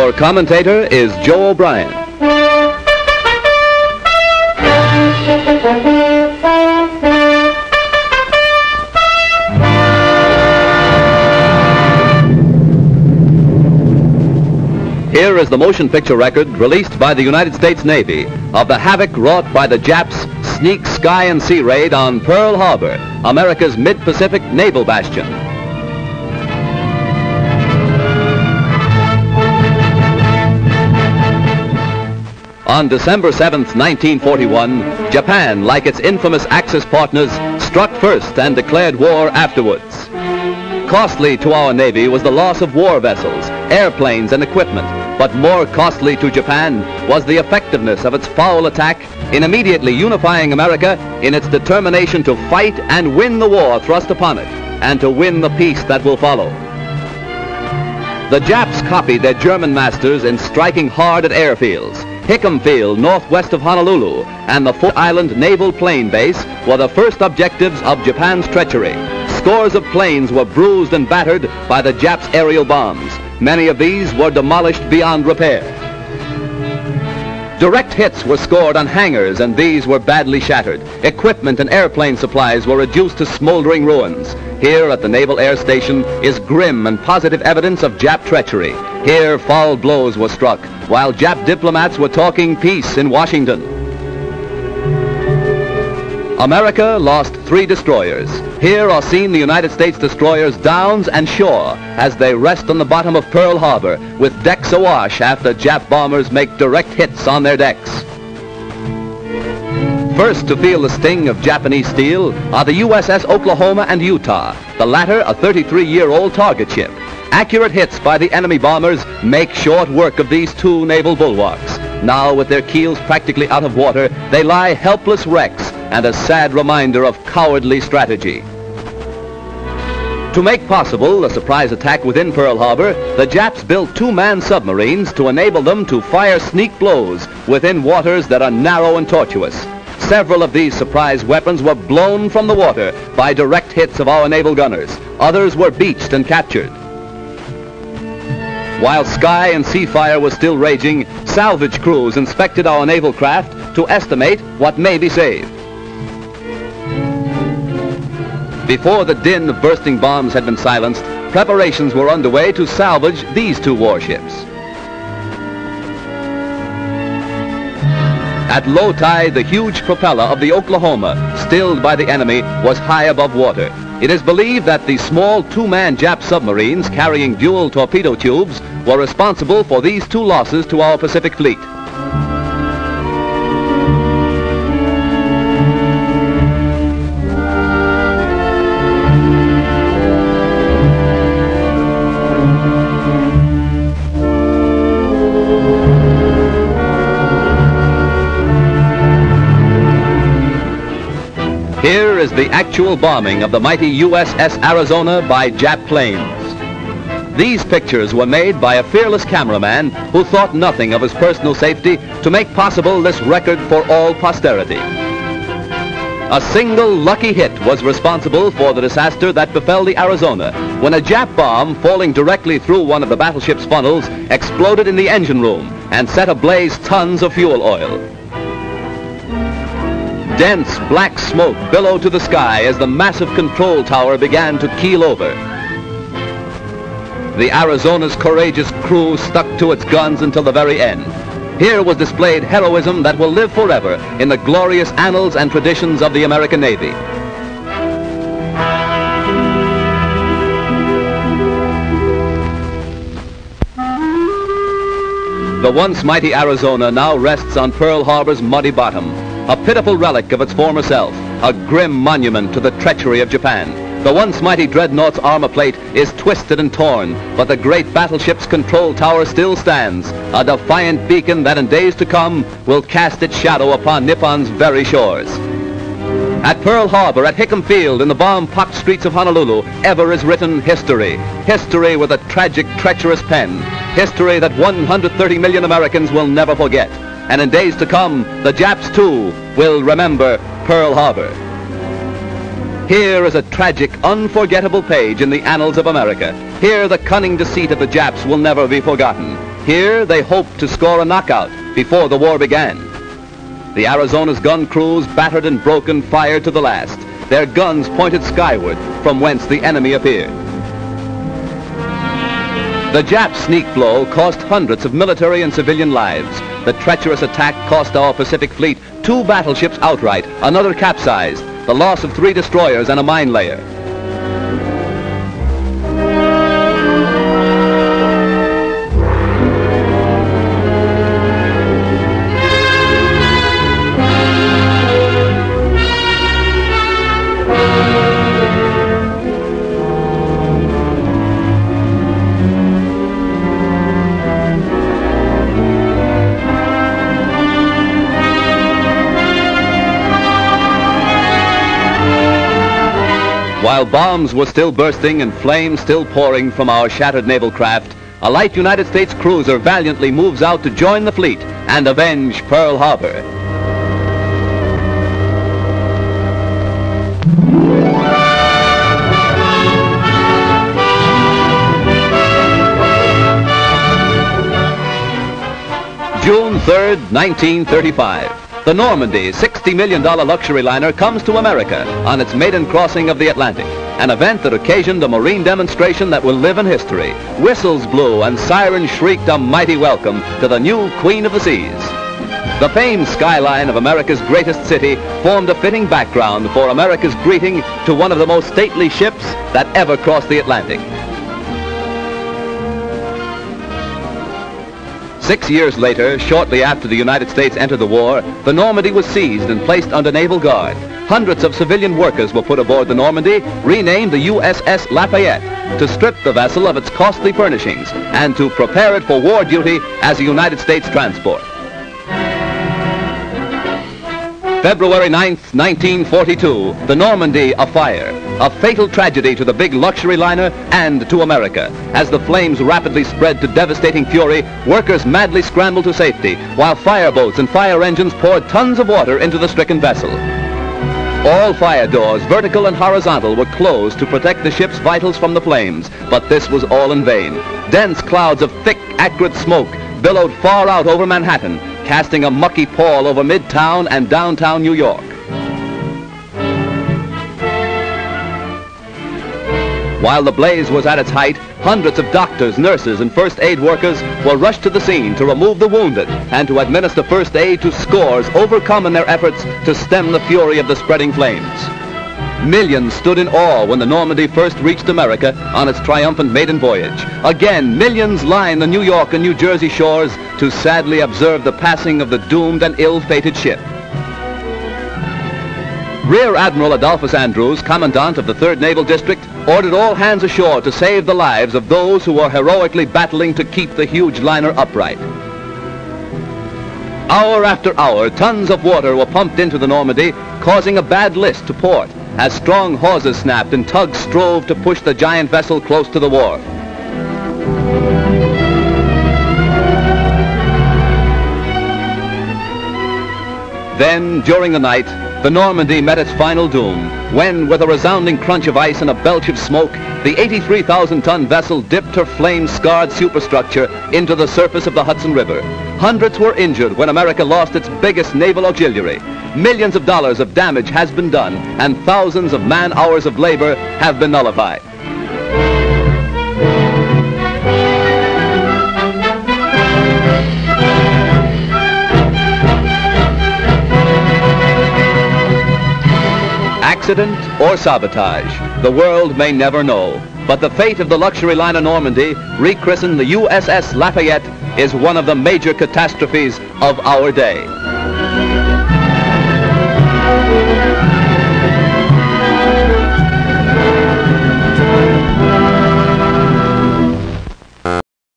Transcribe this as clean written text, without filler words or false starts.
Your commentator is Joe O'Brien. Here is the motion picture record released by the United States Navy of the havoc wrought by the Japs' sneak sky and sea raid on Perl Harbor, America's mid-Pacific naval bastion. On December 7th, 1941, Japan, like its infamous Axis partners, struck first and declared war afterwards. Costly to our Navy was the loss of war vessels, airplanes, and equipment, but more costly to Japan was the effectiveness of its foul attack in immediately unifying America in its determination to fight and win the war thrust upon it, and to win the peace that will follow. The Japs copied their German masters in striking hard at airfields. Hickam Field, northwest of Honolulu, and the Fort Island Naval Plane Base were the first objectives of Japan's treachery. Scores of planes were bruised and battered by the Japs' aerial bombs. Many of these were demolished beyond repair. Direct hits were scored on hangars, and these were badly shattered. Equipment and airplane supplies were reduced to smoldering ruins. Here at the Naval Air Station is grim and positive evidence of Jap treachery. Here foul blows were struck, while Jap diplomats were talking peace in Washington. America lost 3 destroyers. Here are seen the United States destroyers Downs and Shaw as they rest on the bottom of Pearl Harbor with decks awash after Jap bombers make direct hits on their decks. First to feel the sting of Japanese steel are the USS Oklahoma and Utah, the latter a 33-year-old target ship. Accurate hits by the enemy bombers make short work of these 2 naval bulwarks. Now, with their keels practically out of water, they lie helpless wrecks and a sad reminder of cowardly strategy. To make possible a surprise attack within Pearl Harbor, the Japs built 2-man submarines to enable them to fire sneak blows within waters that are narrow and tortuous. Several of these surprise weapons were blown from the water by direct hits of our naval gunners. Others were beached and captured. While sky and sea fire was still raging, salvage crews inspected our naval craft to estimate what may be saved. Before the din of bursting bombs had been silenced, preparations were underway to salvage these 2 warships. At low tide, the huge propeller of the Oklahoma, stilled by the enemy, was high above water. It is believed that the small 2-man Jap submarines carrying dual torpedo tubes were responsible for these 2 losses to our Pacific fleet. Here is the actual bombing of the mighty USS Arizona by Jap planes. These pictures were made by a fearless cameraman who thought nothing of his personal safety to make possible this record for all posterity. A single lucky hit was responsible for the disaster that befell the Arizona when a Jap bomb falling directly through one of the battleship's funnels exploded in the engine room and set ablaze tons of fuel oil. Dense black smoke billowed to the sky as the massive control tower began to keel over. The Arizona's courageous crew stuck to its guns until the very end. Here was displayed heroism that will live forever in the glorious annals and traditions of the American Navy. The once mighty Arizona now rests on Pearl Harbor's muddy bottom, a pitiful relic of its former self, a grim monument to the treachery of Japan. The once mighty dreadnought's armor plate is twisted and torn, but the great battleship's control tower still stands, a defiant beacon that in days to come will cast its shadow upon Nippon's very shores. At Pearl Harbor, at Hickam Field, in the bomb-pocked streets of Honolulu, ever is written history. History with a tragic, treacherous pen. History that 130 million Americans will never forget. And in days to come, the Japs, too, will remember Pearl Harbor. Here is a tragic, unforgettable page in the annals of America. Here the cunning deceit of the Japs will never be forgotten. Here they hoped to score a knockout before the war began. The Arizona's gun crews, battered and broken, fired to the last, their guns pointed skyward from whence the enemy appeared. The Jap sneak blow cost hundreds of military and civilian lives. The treacherous attack cost our Pacific Fleet 2 battleships outright, another capsized, the loss of 3 destroyers and a mine layer. While bombs were still bursting and flames still pouring from our shattered naval craft, a light United States cruiser valiantly moves out to join the fleet and avenge Perl Harbor. June 3rd, 1935. The Normandy, $60 million luxury liner, comes to America on its maiden crossing of the Atlantic, an event that occasioned a marine demonstration that will live in history. Whistles blew and sirens shrieked a mighty welcome to the new Queen of the Seas. The famed skyline of America's greatest city formed a fitting background for America's greeting to one of the most stately ships that ever crossed the Atlantic. 6 years later, shortly after the United States entered the war, the Normandy was seized and placed under naval guard. Hundreds of civilian workers were put aboard the Normandy, renamed the USS Lafayette, to strip the vessel of its costly furnishings and to prepare it for war duty as a United States transport. February 9th, 1942, the Normandy afire. A fatal tragedy to the big luxury liner and to America. As the flames rapidly spread to devastating fury, workers madly scrambled to safety, while fireboats and fire engines poured tons of water into the stricken vessel. All fire doors, vertical and horizontal, were closed to protect the ship's vitals from the flames, but this was all in vain. Dense clouds of thick, acrid smoke billowed far out over Manhattan, casting a mucky pall over Midtown and downtown New York. While the blaze was at its height, hundreds of doctors, nurses, and first aid workers were rushed to the scene to remove the wounded and to administer first aid to scores overcome in their efforts to stem the fury of the spreading flames. Millions stood in awe when the Normandy first reached America on its triumphant maiden voyage. Again, millions lined the New York and New Jersey shores to sadly observe the passing of the doomed and ill-fated ship. Rear Admiral Adolphus Andrews, Commandant of the 3rd Naval District, ordered all hands ashore to save the lives of those who were heroically battling to keep the huge liner upright. Hour after hour, tons of water were pumped into the Normandy, causing a bad list to port, as strong hawsers snapped and tugs strove to push the giant vessel close to the wharf. Then, during the night, the Normandy met its final doom, when, with a resounding crunch of ice and a belch of smoke, the 83,000-ton vessel dipped her flame-scarred superstructure into the surface of the Hudson River. Hundreds were injured when America lost its biggest naval auxiliary. Millions of dollars of damage has been done, and thousands of man-hours of labor have been nullified. Accident or sabotage, the world may never know. But the fate of the luxury liner Normandy, rechristened the USS Lafayette, is one of the major catastrophes of our day.